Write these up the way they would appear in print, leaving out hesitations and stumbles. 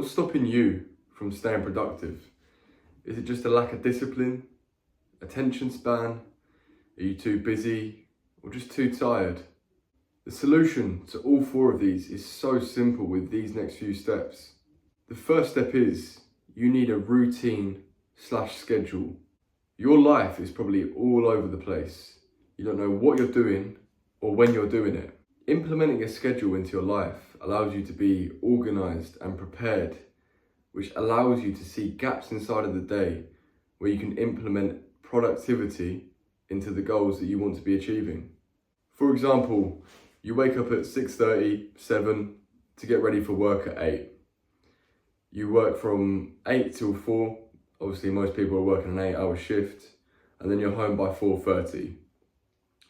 What's stopping you from staying productive? Is it just a lack of discipline, attention span? Are you too busy or just too tired? The solution to all four of these is so simple with these next few steps. The first step is you need a routine/schedule. Your life is probably all over the place. You don't know what you're doing or when you're doing it. Implementing a schedule into your life allows you to be organized and prepared, which allows you to see gaps inside of the day where you can implement productivity into the goals that you want to be achieving. For example, you wake up at 6:30, 7 to get ready for work at 8. You work from 8 till 4. Obviously, most people are working an 8-hour shift, and then you're home by 4:30.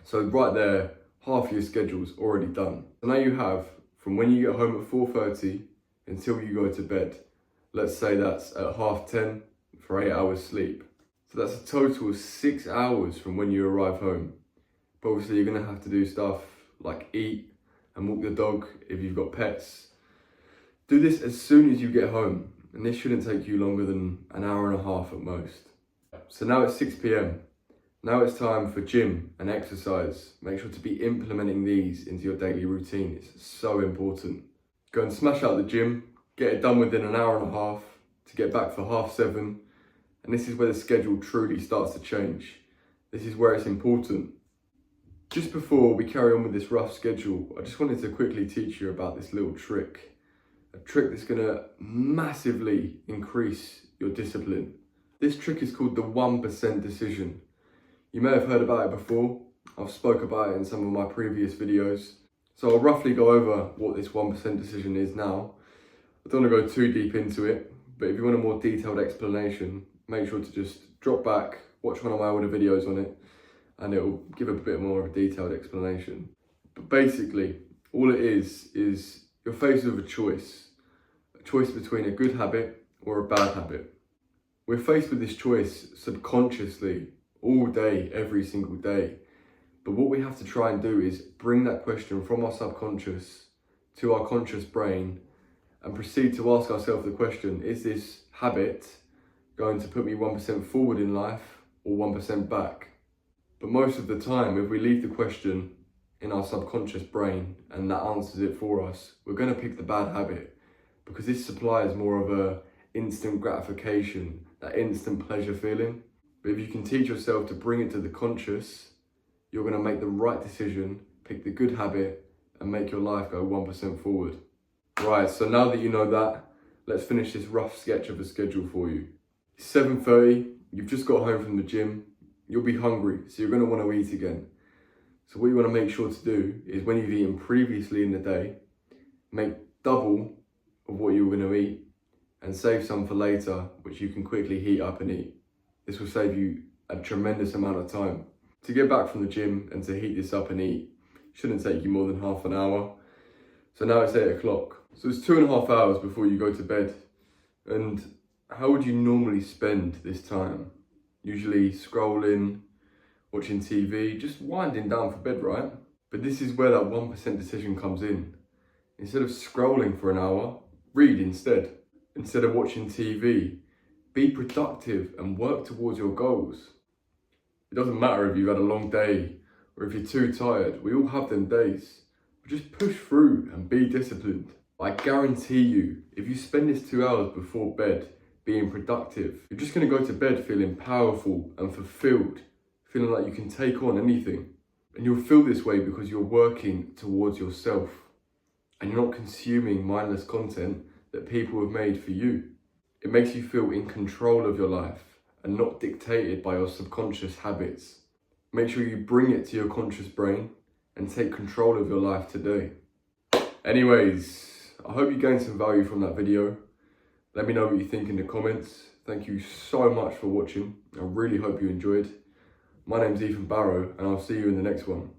So right there, half your schedule's already done. So now you have, from when you get home at 4:30 until you go to bed, let's say that's at 10:30 for 8 hours sleep. So that's a total of 6 hours from when you arrive home. But obviously you're gonna have to do stuff like eat and walk the dog if you've got pets. Do this as soon as you get home, and this shouldn't take you longer than an hour and a half at most. So now it's 6 p.m. Now it's time for gym and exercise. Make sure to be implementing these into your daily routine. It's so important. Go and smash out the gym, get it done within an hour and a half to get back for 7:30. And this is where the schedule truly starts to change. This is where it's important. Just before we carry on with this rough schedule, I just wanted to quickly teach you about this little trick. A trick that's gonna massively increase your discipline. This trick is called the 1% decision. You may have heard about it before. I've spoke about it in some of my previous videos. So I'll roughly go over what this 1% decision is now. I don't want to go too deep into it, but if you want a more detailed explanation, make sure to just drop back, watch one of my older videos on it, and it will give a bit more of a detailed explanation. But basically, all it is you're faced with a choice between a good habit or a bad habit. We're faced with this choice subconsciously all day, every single day. But what we have to try and do is bring that question from our subconscious to our conscious brain and proceed to ask ourselves the question, is this habit going to put me 1% forward in life or 1% back? But most of the time, if we leave the question in our subconscious brain and that answers it for us, we're going to pick the bad habit because this supplies more of a instant gratification, that instant pleasure feeling. But if you can teach yourself to bring it to the conscious, you're going to make the right decision, pick the good habit, and make your life go 1% forward. Right, so now that you know that, let's finish this rough sketch of a schedule for you. It's 7:30, you've just got home from the gym, you'll be hungry, so you're going to want to eat again. So what you want to make sure to do is when you've eaten previously in the day, make double of what you were going to eat and save some for later, which you can quickly heat up and eat. This will save you a tremendous amount of time. To get back from the gym and to heat this up and eat shouldn't take you more than half an hour. So now it's 8 o'clock. So it's 2.5 hours before you go to bed. And how would you normally spend this time? Usually scrolling, watching TV, just winding down for bed, right? But this is where that 1% decision comes in. Instead of scrolling for an hour, read instead. Instead of watching TV, be productive and work towards your goals. It doesn't matter if you've had a long day or if you're too tired. We all have them days. But just push through and be disciplined. I guarantee you, if you spend this 2 hours before bed being productive, you're just going to go to bed feeling powerful and fulfilled, feeling like you can take on anything. And you'll feel this way because you're working towards yourself and you're not consuming mindless content that people have made for you. It makes you feel in control of your life and not dictated by your subconscious habits. Make sure you bring it to your conscious brain and take control of your life today. Anyways, I hope you gained some value from that video. Let me know what you think in the comments. Thank you so much for watching. I really hope you enjoyed. My name's Ethan Barrow and I'll see you in the next one.